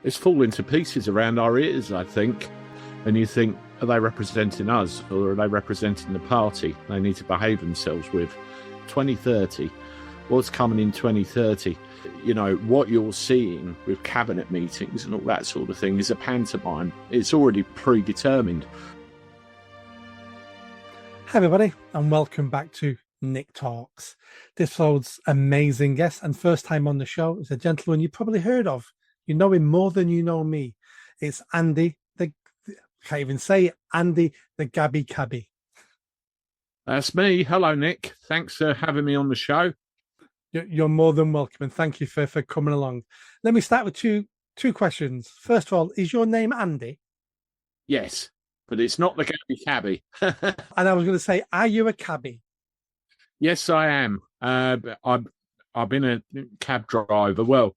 It's falling to pieces around our ears, I think. And you think, are they representing us or are they representing the party they need to behave themselves with? 2030, what's coming in 2030? You know, what you're seeing with cabinet meetings and all that sort of thing is a pantomime. It's already predetermined. Hi everybody, and welcome back to Nick Talks. This episode's amazing guest and first time on the show is a gentleman you probably heard of. You know him more than you know me. It's Andy, can't even say it, Andy the Gabby Cabby. That's me. Hello, Nick. Thanks for having me on the show. You're more than welcome, and thank you for coming along. Let me start with two questions. First of all, is your name Andy? Yes, but it's not the Gabby Cabby. And I was going to say, are you a cabbie? Yes, I am. I've been a cab driver. Well,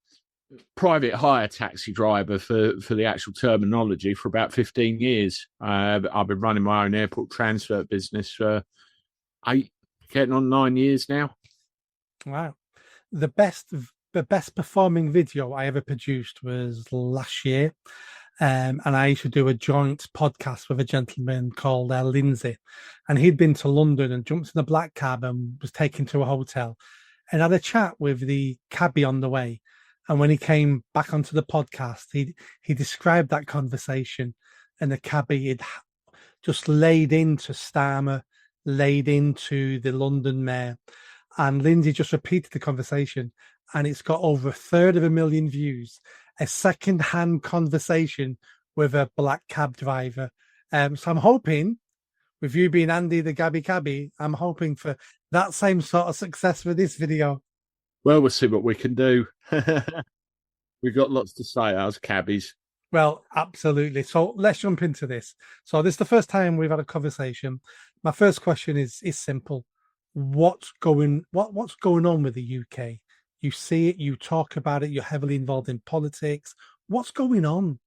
private hire taxi driver for the actual terminology for about 15 years. I've been running my own airport transfer business for getting on 9 years now. Wow. The best performing video I ever produced was last year. And I used to do a joint podcast with a gentleman called Lindsay. And he'd been to London and jumped in a black cab and was taken to a hotel and had a chat with the cabbie on the way. And when he came back onto the podcast, he described that conversation, and the cabbie had just laid into Starmer, laid into the London mayor, and Lindsay just repeated the conversation, and it's got over 250,000 views. A second-hand conversation with a black cab driver. So I'm hoping, with you being Andy the Gabby Cabby, I'm hoping for that same sort of success with this video. Well, we'll see what we can do. We've got lots to say as cabbies. Well, absolutely. So let's jump into this. So this is the first time we've had a conversation. My first question is simple. What's going on with the UK? You see it, you talk about it, you're heavily involved in politics. What's going on?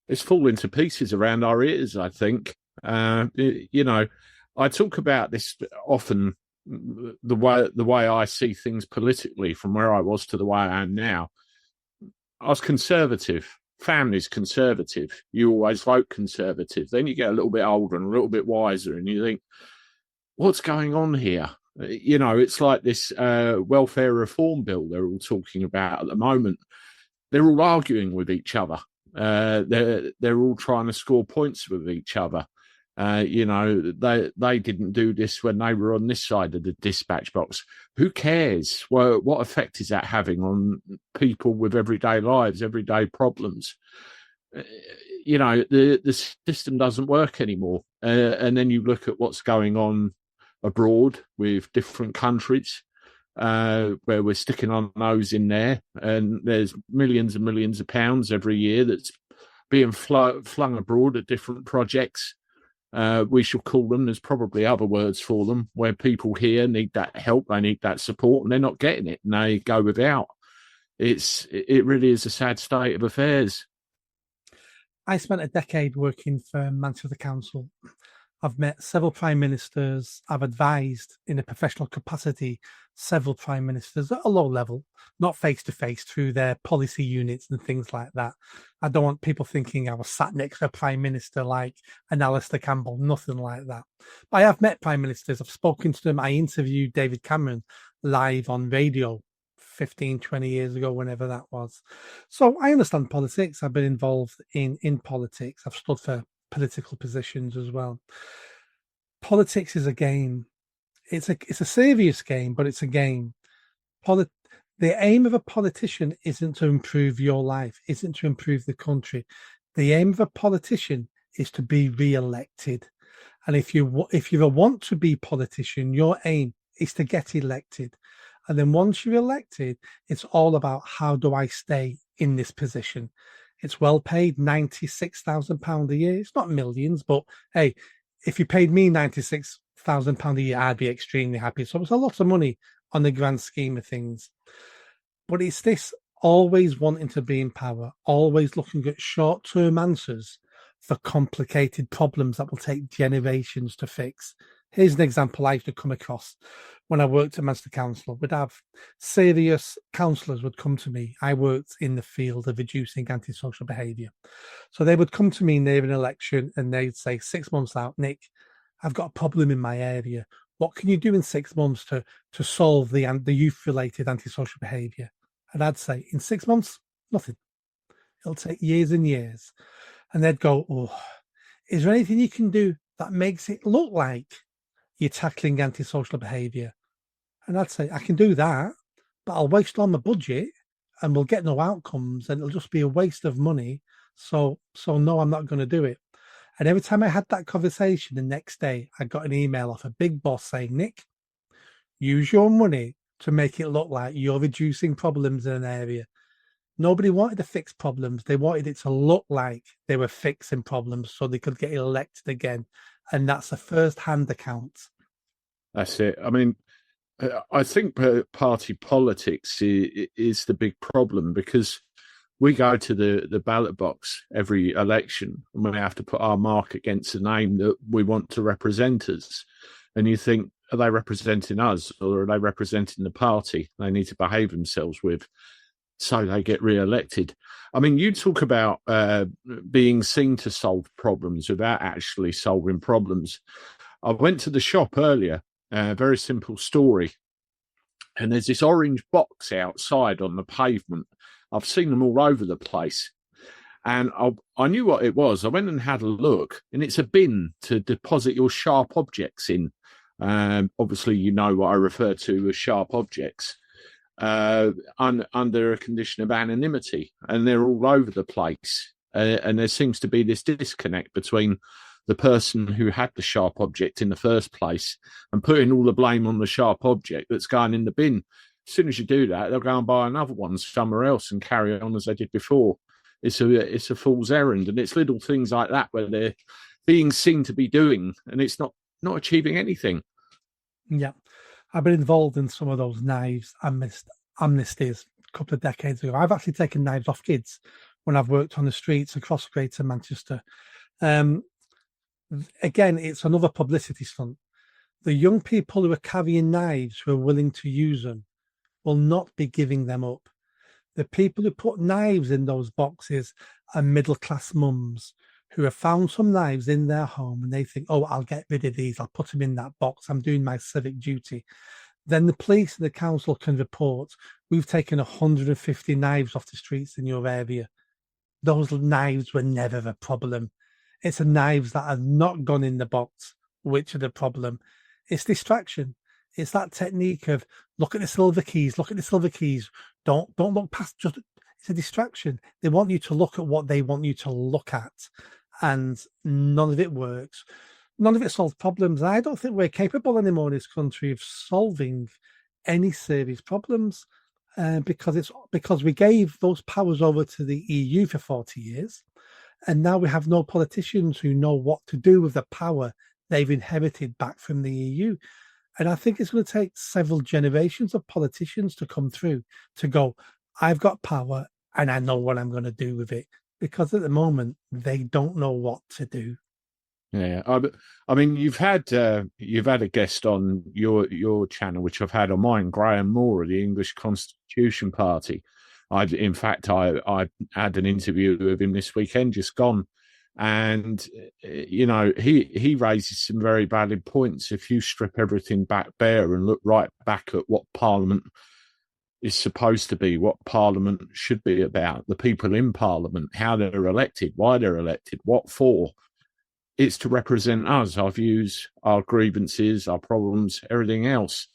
It's falling to pieces around our ears, I think. You know, I talk about this often, the way I see things politically from where I was to the way I am now. I was conservative. Family's conservative. You always vote conservative. Then you get a little bit older and a little bit wiser and you think, what's going on here? You know, it's like this welfare reform bill they're all talking about at the moment. They're all arguing with each other. They're all trying to score points with each other. You know, they didn't do this when they were on this side of the dispatch box. Who cares? Well, what effect is that having on people with everyday lives, everyday problems? You know, the system doesn't work anymore. And then you look at what's going on abroad with different countries, where we're sticking our nose in there, and there's millions and millions of pounds every year that's being flung abroad at different projects. We shall call them, there's probably other words for them, where people here need that help, they need that support, and they're not getting it, and they go without. It really is a sad state of affairs. I spent a decade working for Manchester Council. I've met several prime ministers. I've advised in a professional capacity several prime ministers at a low level, not face to face, through their policy units and things like that. I don't want people thinking I was sat next to a prime minister like an Alistair Campbell, nothing like that. But I have met prime ministers. I've spoken to them. I interviewed David Cameron live on radio 15, 20 years ago, whenever that was. So I understand politics. I've been involved in politics. I've stood for political positions as well. Politics is a game. It's a serious game, but it's a game. The aim of a politician isn't to improve your life, isn't to improve the country. The aim of a politician is to be re-elected. And if you want to be politician, your aim is to get elected. And then once you're elected, it's all about, how do I stay in this position? It's well paid, £96,000 a year. It's not millions, but hey, if you paid me £96,000 a year, I'd be extremely happy. So it's a lot of money on the grand scheme of things. But it's this always wanting to be in power, always looking at short-term answers for complicated problems that will take generations to fix. Here's an example I used to come across when I worked at Manchester Council. We'd have serious councillors would come to me. I worked in the field of reducing antisocial behaviour. So they would come to me near an election and they'd say, 6 months out, Nick, I've got a problem in my area. What can you do in 6 months to solve the youth-related antisocial behaviour? And I'd say, in 6 months, nothing. It'll take years and years. And they'd go, oh, is there anything you can do that makes it look like you're tackling antisocial behaviour? And I'd say, I can do that, but I'll waste all my budget and we'll get no outcomes and it'll just be a waste of money. So no, I'm not going to do it. And every time I had that conversation, the next day I got an email off a big boss saying, Nick, use your money to make it look like you're reducing problems in an area. Nobody wanted to fix problems. They wanted it to look like they were fixing problems so they could get elected again. And that's a first-hand account. That's it. I mean, I think party politics is the big problem, because we go to the ballot box every election and we have to put our mark against the name that we want to represent us. And you think, are they representing us or are they representing the party they need to behave themselves with so they get re-elected? I mean, you talk about being seen to solve problems without actually solving problems. I went to the shop earlier, a very simple story, and there's this orange box outside on the pavement. I've seen them all over the place. And I knew what it was. I went and had a look, and it's a bin to deposit your sharp objects in. Obviously, you know what I refer to as sharp objects. Under a condition of anonymity, and they're all over the place. And there seems to be this disconnect between the person who had the sharp object in the first place and putting all the blame on the sharp object that's going in the bin. As soon as you do that, they'll go and buy another one somewhere else and carry on as they did before. It's a fool's errand, and it's little things like that where they're being seen to be doing, and it's not achieving anything. Yeah, I've been involved in some of those knives amnesties a couple of decades ago. I've actually taken knives off kids when I've worked on the streets across Greater Manchester. Again, it's another publicity stunt. The young people who are carrying knives, who are willing to use them, will not be giving them up. The people who put knives in those boxes are middle-class mums who have found some knives in their home and they think, oh, I'll get rid of these. I'll put them in that box. I'm doing my civic duty. Then the police and the council can report, we've taken 150 knives off the streets in your area. Those knives were never a problem. It's the knives that have not gone in the box which are the problem. It's distraction. It's that technique of look at the silver keys, look at the silver keys. Don't look past, just it's a distraction. They want you to look at what they want you to look at, and none of it works. None of it solves problems. I don't think we're capable anymore in this country of solving any serious problems because we gave those powers over to the EU for 40 years, and now we have no politicians who know what to do with the power they've inherited back from the EU. And I think it's going to take several generations of politicians to come through to go, I've got power and I know what I'm going to do with it. Because at the moment, they don't know what to do. Yeah, I mean, you've had a guest on your channel, which I've had on mine, Graeme Moore of the English Constitution Party. I had an interview with him this weekend, just gone, and you know he raises some very valid points. If you strip everything back bare and look right back at what Parliament is supposed to be, what Parliament should be about, the people in Parliament, how they're elected, why they're elected, what for. It's to represent us, our views, our grievances, our problems, everything else.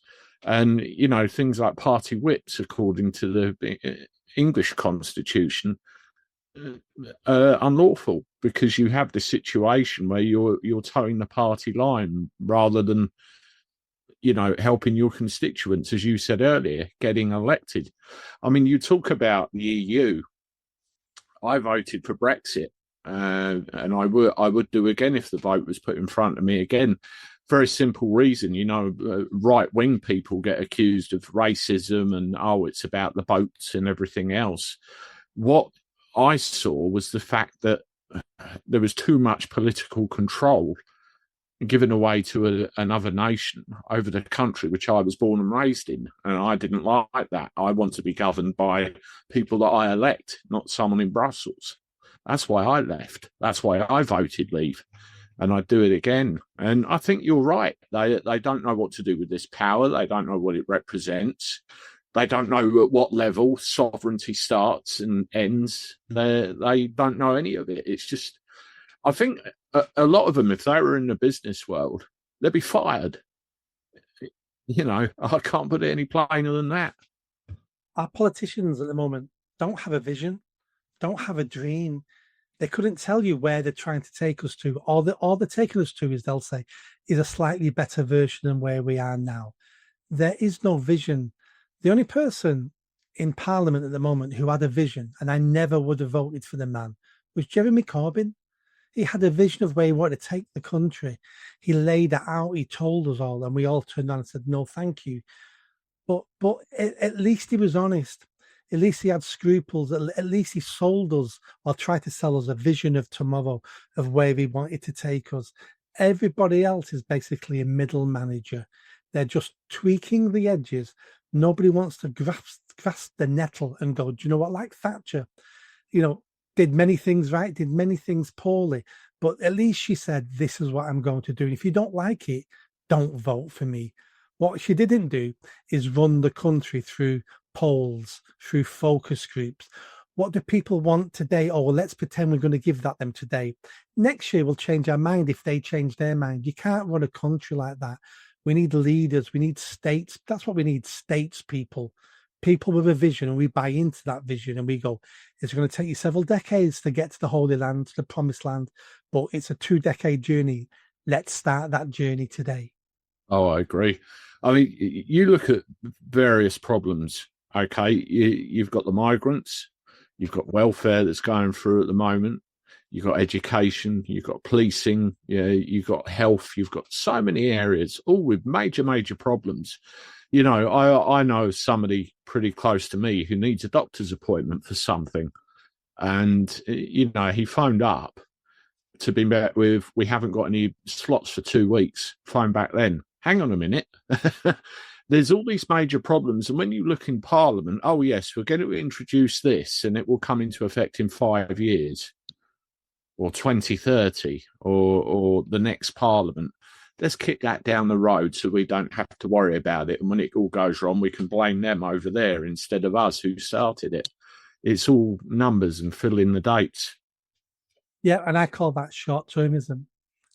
And, you know, things like party whips, according to the English Constitution, are unlawful because you have this situation where you're towing the party line rather than, you know, helping your constituents, as you said earlier, getting elected. I mean, you talk about the EU. I voted for Brexit. And I would do again if the vote was put in front of me again. Very simple reason, you know, right-wing people get accused of racism and, oh, it's about the boats and everything else. What I saw was the fact that there was too much political control given away to another nation over the country which I was born and raised in. And I didn't like that. I want to be governed by people that I elect, not someone in Brussels. That's why I left. That's why I voted leave. And I'd do it again. And I think you're right. They don't know what to do with this power. They don't know what it represents. They don't know at what level sovereignty starts and ends. They don't know any of it. It's just, I think a lot of them, if they were in the business world, they'd be fired. You know, I can't put it any plainer than that. Our politicians at the moment don't have a vision, don't have a dream. They couldn't tell you where they're trying to take us to. All they're taking us to is, they'll say, is a slightly better version than where we are now. There is no vision. The only person in Parliament at the moment who had a vision, and I never would have voted for the man, was Jeremy Corbyn. He had a vision of where he wanted to take the country. He laid it out. He told us all, and we all turned around and said, no, thank you. But at least he was honest. At least he had scruples. At least he sold us, or tried to sell us, a vision of tomorrow, of where he wanted to take us. Everybody else is basically a middle manager. They're just tweaking the edges. Nobody wants to grasp the nettle and go, do you know what, like Thatcher, did many things right, did many things poorly, but at least she said, this is what I'm going to do. And if you don't like it, don't vote for me. What she didn't do is run the country through polls, through focus groups. What do people want today? Oh, well, let's pretend we're going to give that them today. Next year, we'll change our mind if they change their mind. You can't run a country like that. We need leaders. We need states. That's what we need, statespeople. People with a vision, and we buy into that vision, and we go, it's going to take you several decades to get to the Holy Land, to the Promised Land, but it's a 2-decade journey. Let's start that journey today. Oh, I agree. I mean, you look at various problems, okay? You've got the migrants, you've got welfare that's going through at the moment, you've got education, you've got policing, you've got health, you've got so many areas, all with major, major problems. You know, I know somebody pretty close to me who needs a doctor's appointment for something. And, he phoned up to be met with, we haven't got any slots for 2 weeks. Phone back then. Hang on a minute. There's all these major problems. And when you look in Parliament, oh, yes, we're going to introduce this and it will come into effect in 5 years or 2030 or the next Parliament. Let's kick that down the road so we don't have to worry about it. And when it all goes wrong, we can blame them over there instead of us who started it. It's all numbers and fill in the dates. Yeah, and I call that short-termism.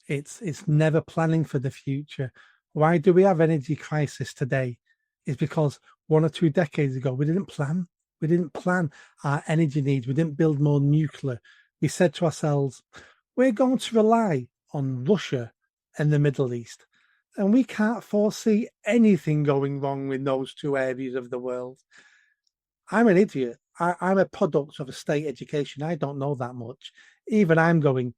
It's never planning for the future. Why do we have energy crisis today? It's because 1 or 2 decades ago, we didn't plan. We didn't plan our energy needs. We didn't build more nuclear. We said to ourselves, we're going to rely on Russia and the Middle East. And we can't foresee anything going wrong in those 2 areas of the world. I'm an idiot. I'm a product of a state education. I don't know that much. Even I'm going,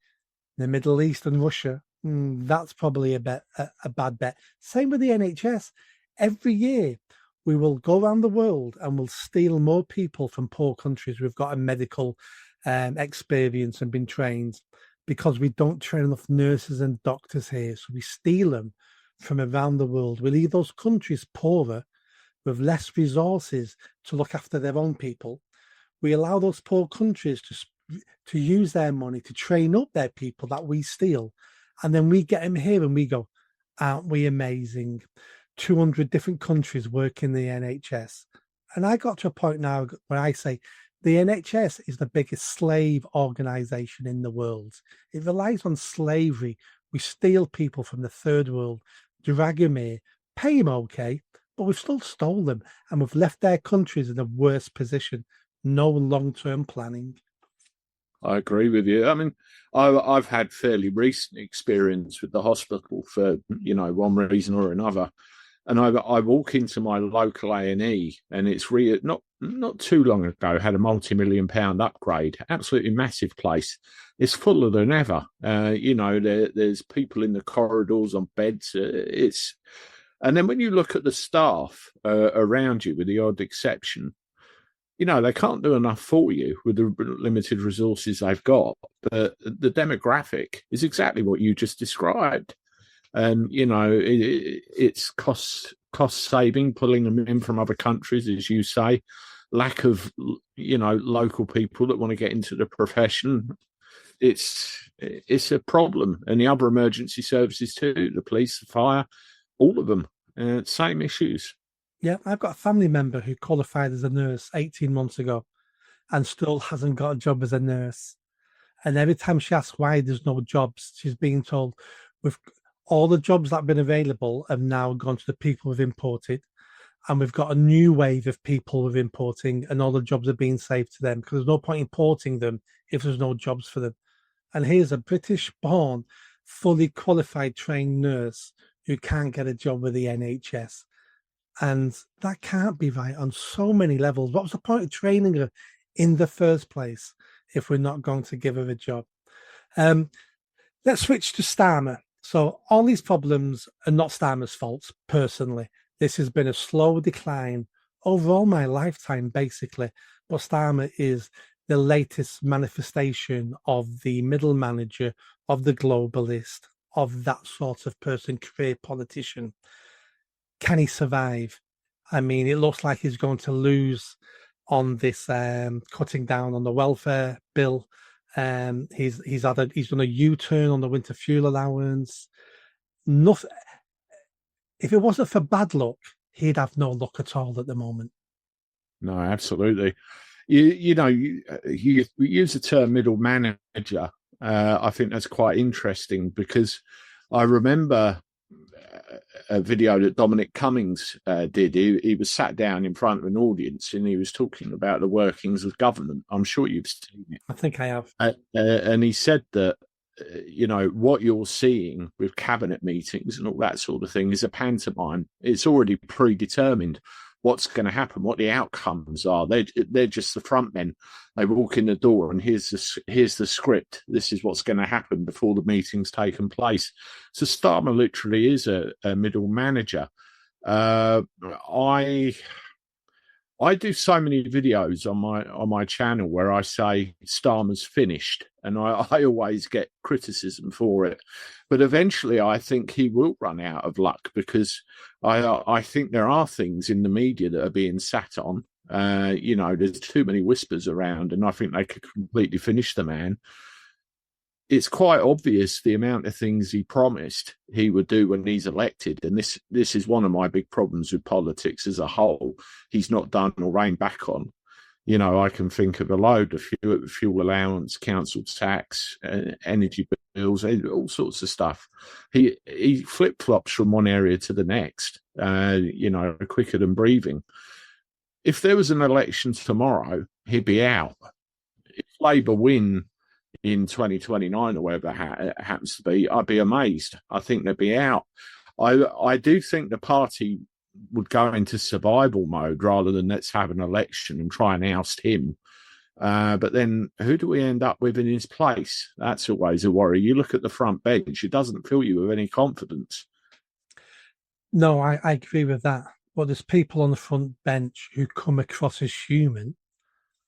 the Middle East and Russia, that's probably a bad bet. Same with the NHS. Every year, we will go around the world and we'll steal more people from poor countries who've got a medical experience and been trained, because we don't train enough nurses and doctors here. So we steal them from around the world. We leave those countries poorer with less resources to look after their own people. We allow those poor countries to use their money to train up their people that we steal. And then we get them here and we go, aren't we amazing? 200 different countries work in the NHS. And I got to a point now where I say, the NHS is the biggest slave organisation in the world. It relies on slavery. We steal people from the third world, drag them here, pay them okay, but we've still stolen them and we've left their countries in a worse position. No long-term planning. I agree with you. I mean, I've had fairly recent experience with the hospital for, one reason or another. And I walk into my local A&E and it's not too long ago had a multi-million-pound upgrade, absolutely massive place. It's fuller than ever. There's people in the corridors on beds. And then when you look at the staff around you, with the odd exception, they can't do enough for you with the limited resources they've got. But the demographic is exactly what you just described. And it's cost saving, pulling them in from other countries, as you say. Lack of local people that want to get into the profession. It's a problem, and the other emergency services too, the police, the fire, all of them, same issues. Yeah, I've got a family member who qualified as a nurse 18 months ago and still hasn't got a job as a nurse. And every time she asks why there's no jobs, she's being told, with all the jobs that have been available have now gone to the people we've imported. And we've got a new wave of people we're importing, and all the jobs are being saved to them because there's no point importing them if there's no jobs for them. And here's a British born, fully qualified, trained nurse who can't get a job with the NHS. And that can't be right on so many levels. What was the point of training her in the first place if we're not going to give her a job? Let's switch to Starmer. So all these problems are not Starmer's fault, personally. This has been a slow decline over all my lifetime, basically. But Starmer is the latest manifestation of the middle manager, of the globalist, of that sort of person, career politician. Can he survive? I mean, it looks like he's going to lose on this cutting down on the welfare bill. He's done a U-turn on the winter fuel allowance. Nothing. If it wasn't for bad luck, he'd have no luck at all at the moment. No, absolutely. You use the term middle manager. I think that's quite interesting because I remember a video that Dominic Cummings did. He was sat down in front of an audience and he was talking about the workings of government. I'm sure you've seen it. I think I have. And he said that, what you're seeing with cabinet meetings and all that sort of thing is a pantomime. It's already predetermined what's going to happen, what the outcomes are. They're just the front men. They walk in the door and here's the script. This is what's going to happen before the meeting's taken place. So Starmer literally is a middle manager. I do so many videos on my channel where I say Starmer's finished, and I always get criticism for it. But eventually, I think he will run out of luck because I think there are things in the media that are being sat on. There's too many whispers around, and I think they could completely finish the man. It's quite obvious the amount of things he promised he would do when he's elected. And this is one of my big problems with politics as a whole. He's not done or reined back on. I can think of a load of fuel allowance, council tax, energy bills, all sorts of stuff. He flip-flops from one area to the next, quicker than breathing. If there was an election tomorrow, he'd be out. If Labour win in 2029 or whatever it happens to be, I'd be amazed. I think they'd be out. I do think the party would go into survival mode rather than let's have an election and try and oust him. But then who do we end up with in his place? That's always a worry. You look at the front bench, it doesn't fill you with any confidence. No, I agree with that. But there's people on the front bench who come across as human.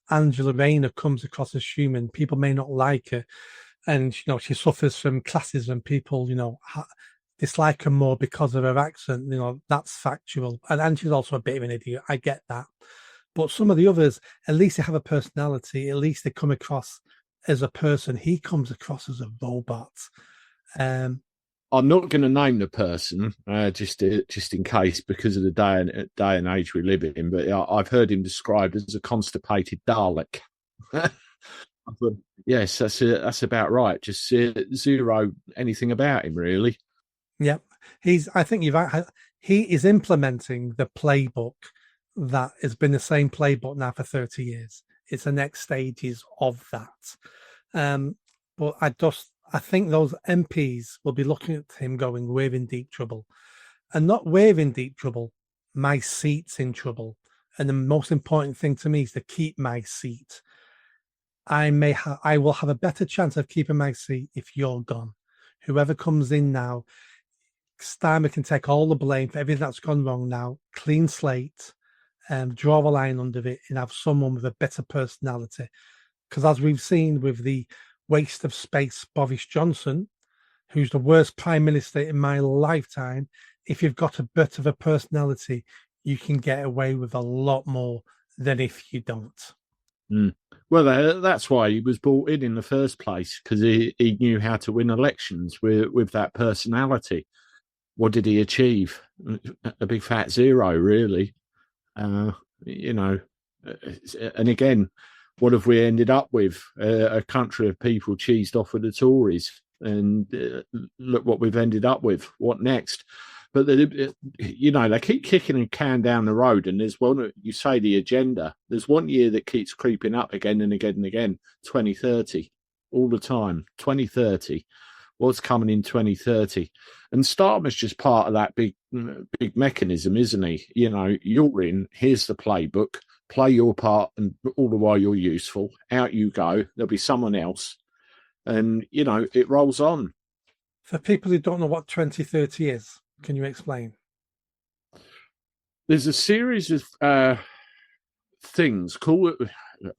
Angela Rayner comes across as human. People may not like her, and she suffers from classism. People, dislike her more because of her accent. That's factual. And she's also a bit of an idiot. I get that. But some of the others, at least they have a personality. At least they come across as a person. He comes across as a robot. I'm not going to name the person just in case because of the day and age we live in, but I've heard him described as a constipated Dalek. Yes, that's about right. Just zero anything about him, really. Yep, I think he is implementing the playbook that has been the same playbook now for 30 years. It's the next stages of that. But I think those MPs will be looking at him going, we're in deep trouble. And not we're in deep trouble, my seat's in trouble. And the most important thing to me is to keep my seat. I will have a better chance of keeping my seat if you're gone. Whoever comes in now, Starmer can take all the blame for everything that's gone wrong now, clean slate, draw a line under it and have someone with a better personality. Because as we've seen with the waste of space Boris Johnson, who's the worst prime minister in my lifetime, if you've got a bit of a personality, you can get away with a lot more than if you don't. Mm. Well, that's why he was brought in the first place, because he knew how to win elections with that personality. What did he achieve? A big fat zero, really. Uh, you know, and again, what have we ended up with? A country of people cheesed off with the Tories, and look what we've ended up with. What next? But they keep kicking a can down the road, and there's one. You say the agenda. There's one year that keeps creeping up again and again and again. 2030, all the time. 2030. What's coming in 2030? And Starmer's just part of that big mechanism, isn't he? You're in. Here's the playbook. Play your part, and all the while you're useful. Out you go. There'll be someone else, and it rolls on. For people who don't know what 2030 is, can you explain? There's a series of things.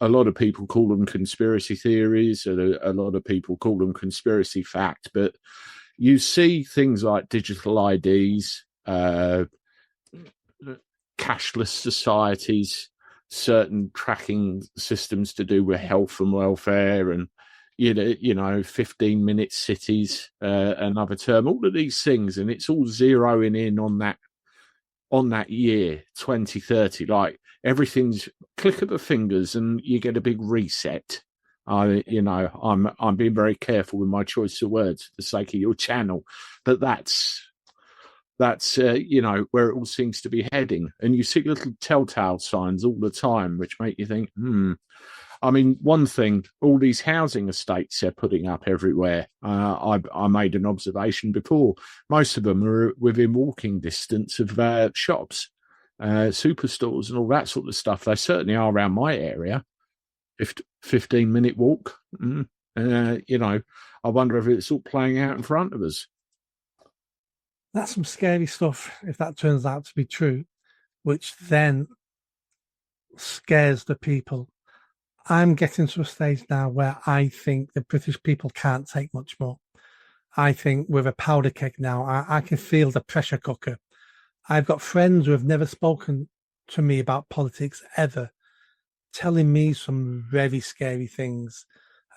A lot of people call them conspiracy theories. A lot of people call them conspiracy fact. But you see things like digital IDs, cashless societies, certain tracking systems to do with health and welfare, and 15-minute cities, another term. All of these things, and it's all zeroing in on that year 2030. Like, everything's click of the fingers and you get a big reset. I'm being very careful with my choice of words for the sake of your channel, but that's where it all seems to be heading. And you see little telltale signs all the time, which make you think, I mean, one thing, all these housing estates they're putting up everywhere. I made an observation before. Most of them are within walking distance of shops, superstores, and all that sort of stuff. They certainly are around my area. 15-minute walk. I wonder if it's all playing out in front of us. That's some scary stuff if that turns out to be true, which then scares the people. I'm getting to a stage now where I think the British people can't take much more. I think with a powder keg now, I can feel the pressure cooker. I've got friends who have never spoken to me about politics ever, telling me some very scary things.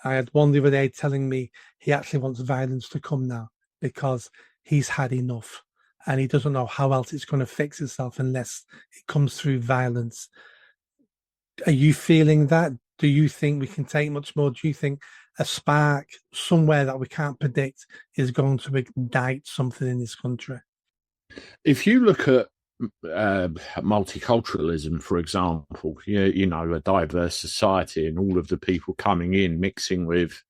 I had one the other day telling me he actually wants violence to come now because he's had enough and he doesn't know how else it's going to fix itself unless it comes through violence. Are you feeling that? Do you think we can take much more? Do you think a spark somewhere that we can't predict is going to ignite something in this country? If you look at multiculturalism, for example, a diverse society and all of the people coming in, mixing with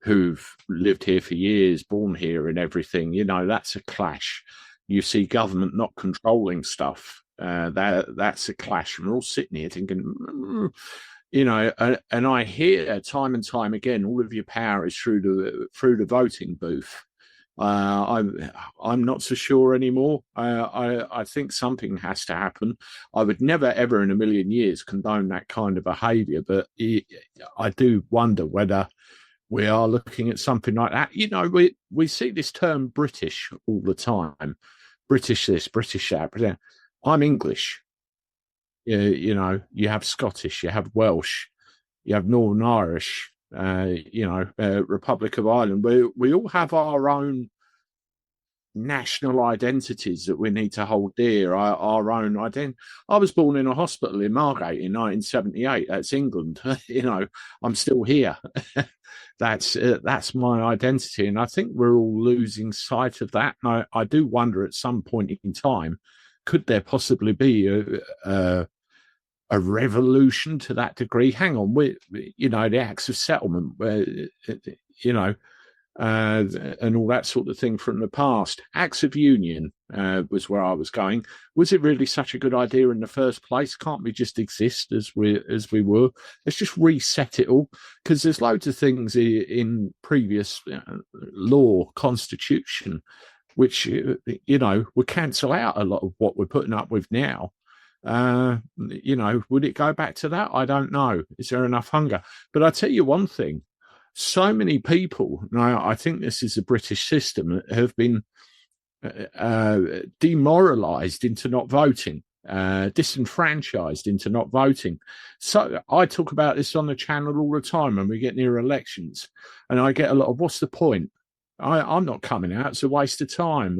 who've lived here for years, born here and everything, that's a clash. You see government not controlling stuff. That's a clash. And we're all sitting here thinking, and I hear time and time again, all of your power is through the voting booth. I'm not so sure anymore. I think something has to happen. I would never, ever in a million years condone that kind of behaviour, but I do wonder whether we are looking at something like that. We see this term British all the time. British this, British that. I'm English. You have Scottish, you have Welsh, you have Northern Irish, Republic of Ireland. We all have our own national identities that we need to hold dear, our own identity. I was born in a hospital in Margate in 1978. That's England. I'm still here. That's my identity, and I think we're all losing sight of that. And I do wonder at some point in time, could there possibly be a revolution to that degree? Hang on, the acts of settlement, and all that sort of thing from the past. Acts of union was where I was going. Was it really such a good idea in the first place? Can't we just exist as we were? Let's just reset it all, because there's loads of things in previous law, constitution, which would cancel out a lot of what we're putting up with now. Would it go back to that? I don't know. Is there enough hunger? But I tell you one thing, so many people, now I think this is a British system, have been demoralized into not voting, disenfranchised into not voting. So I talk about this on the channel all the time when we get near elections, and I get a lot of, what's the point? I'm not coming out. It's a waste of time.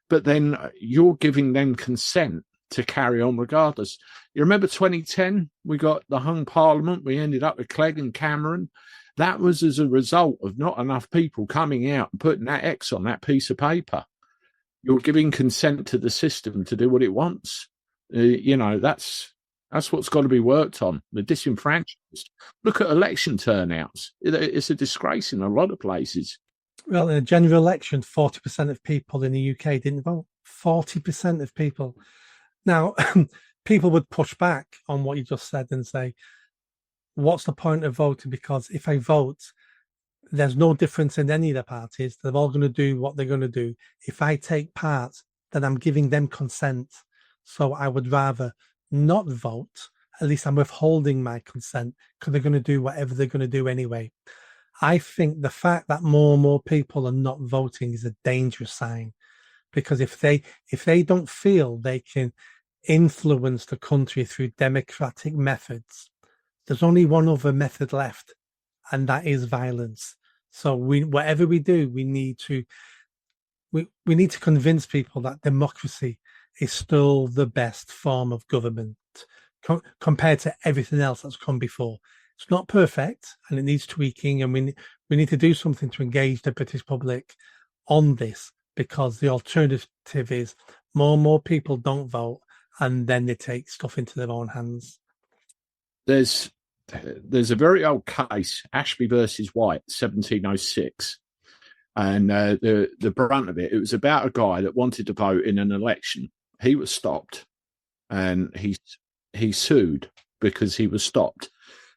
But then you're giving them consent to carry on regardless. You remember 2010? We got the hung parliament. We ended up with Clegg and Cameron. That was as a result of not enough people coming out and putting that X on that piece of paper. You're giving consent to the system to do what it wants. That's what's got to be worked on. The disenfranchised. Look at election turnouts. It's a disgrace in a lot of places. Well, in a general election, 40% of people in the UK didn't vote. 40% of people. Now, people would push back on what you just said and say, what's the point of voting? Because if I vote, there's no difference in any of the parties. They're all going to do what they're going to do. If I take part, then I'm giving them consent. So I would rather not vote. At least I'm withholding my consent because they're going to do whatever they're going to do anyway. I think the fact that more and more people are not voting is a dangerous sign, because if they don't feel they can influence the country through democratic methods, there's only one other method left, and that is violence. So whatever we do, we need to convince people that democracy is still the best form of government compared to everything else that's come before. It's not perfect and it needs tweaking, and we need to do something to engage the British public on this, because the alternative is more and more people don't vote and then they take stuff into their own hands. There's a very old case, Ashby versus White, 1706. And the brunt of it was about a guy that wanted to vote in an election. He was stopped, and he sued because he was stopped.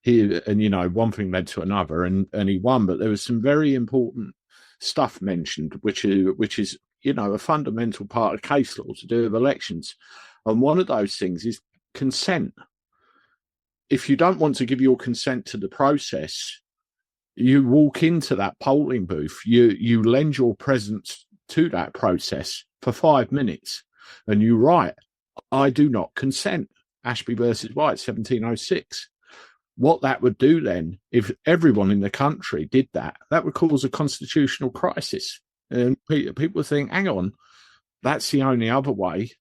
One thing led to another, and he won. But there was some very important stuff mentioned, which is a fundamental part of case law to do with elections. And one of those things is consent. If you don't want to give your consent to the process, you walk into that polling booth, you lend your presence to that process for 5 minutes, and you write, I do not consent. Ashby versus White, 1706. What that would do then, if everyone in the country did that, that would cause a constitutional crisis. And people think, hang on, that's the only other way.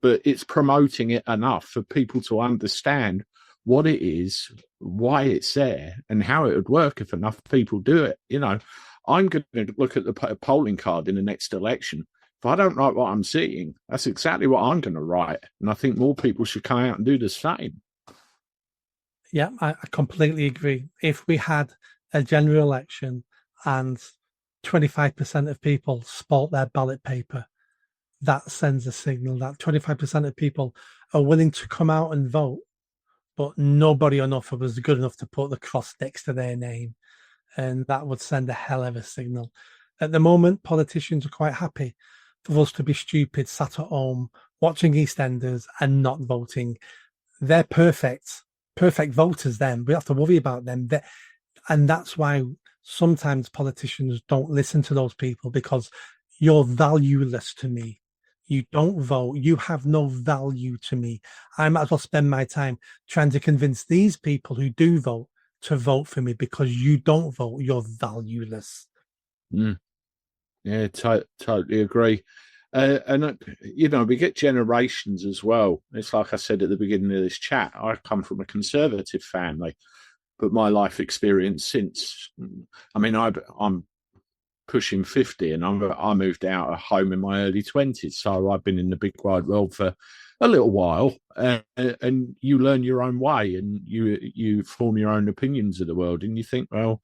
But it's promoting it enough for people to understand what it is, why it's there, and how it would work if enough people do it. I'm going to look at the polling card in the next election. If I don't like what I'm seeing, that's exactly what I'm going to write. And I think more people should come out and do the same. Yeah, I completely agree. If we had a general election and 25% of people sport their ballot paper, that sends a signal that 25% of people are willing to come out and vote, but nobody on offer was good enough to put the cross next to their name. And that would send a hell of a signal. At the moment, politicians are quite happy for us to be stupid, sat at home, watching EastEnders and not voting. They're perfect voters then. We have to worry about them. And that's why sometimes politicians don't listen to those people, because you're valueless to me. You don't vote. You have no value to me. I might as well spend my time trying to convince these people who do vote to vote for me, because you don't vote. You're valueless. Yeah, totally agree. We get generations as well. It's like I said at the beginning of this chat, I come from a conservative family, but my life experience since, I'm pushing 50, and I moved out of home in my early 20s. So I've been in the big wide world for a little while, and you learn your own way, and you form your own opinions of the world, and you think, well,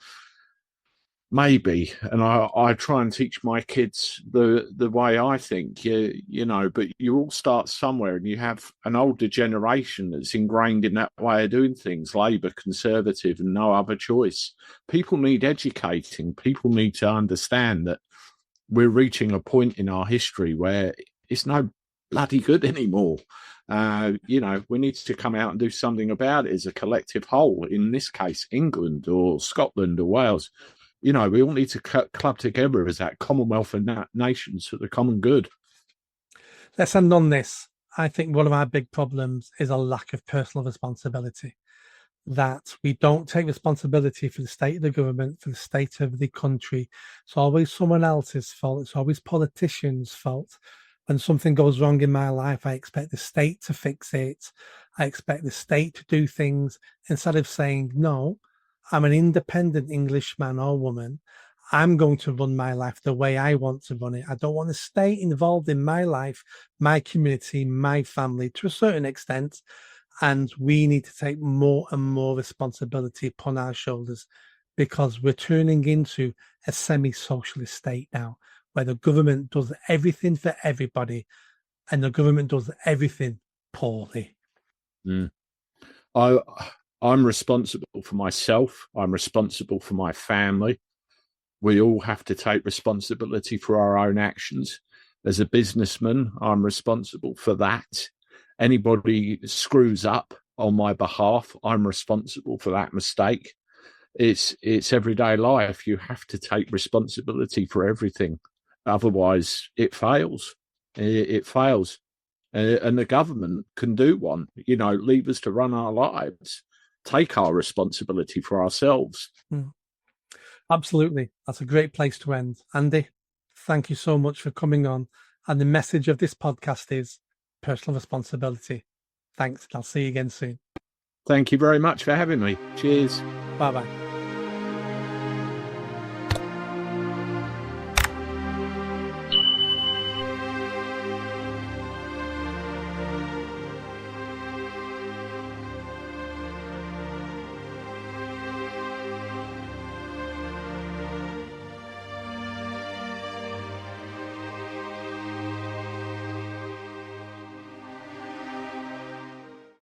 maybe. And I try and teach my kids the way I think, but you all start somewhere, and you have an older generation that's ingrained in that way of doing things, Labour, Conservative, and no other choice. People need educating. People need to understand that we're reaching a point in our history where it's no bloody good anymore. We need to come out and do something about it as a collective whole. In this case, England or Scotland or Wales. We all need to club together as that Commonwealth and nations for the common good. Let's end on this. I think one of our big problems is a lack of personal responsibility. That we don't take responsibility for the state of the government, for the state of the country. It's always someone else's fault. It's always politicians' fault. When something goes wrong in my life, I expect the state to fix it. I expect the state to do things instead of saying, no, I'm an independent Englishman or woman. I'm going to run my life the way I want to run it. I don't want the state involved in my life, my community, my family to a certain extent. And we need to take more and more responsibility upon our shoulders because we're turning into a semi-socialist state now, where the government does everything for everybody and the government does everything poorly. I'm responsible for myself. I'm responsible for my family. We all have to take responsibility for our own actions. As a businessman, I'm responsible for that. Anybody screws up on my behalf, I'm responsible for that mistake. It's everyday life. You have to take responsibility for everything. Otherwise, it fails. It fails. And the government can do one, leave us to run our lives, take our responsibility for ourselves. Absolutely. That's a great place to end. Andy, thank you so much for coming on. And the message of this podcast is personal responsibility. Thanks. I'll see you again soon. Thank you very much for having me. Cheers. Bye-bye.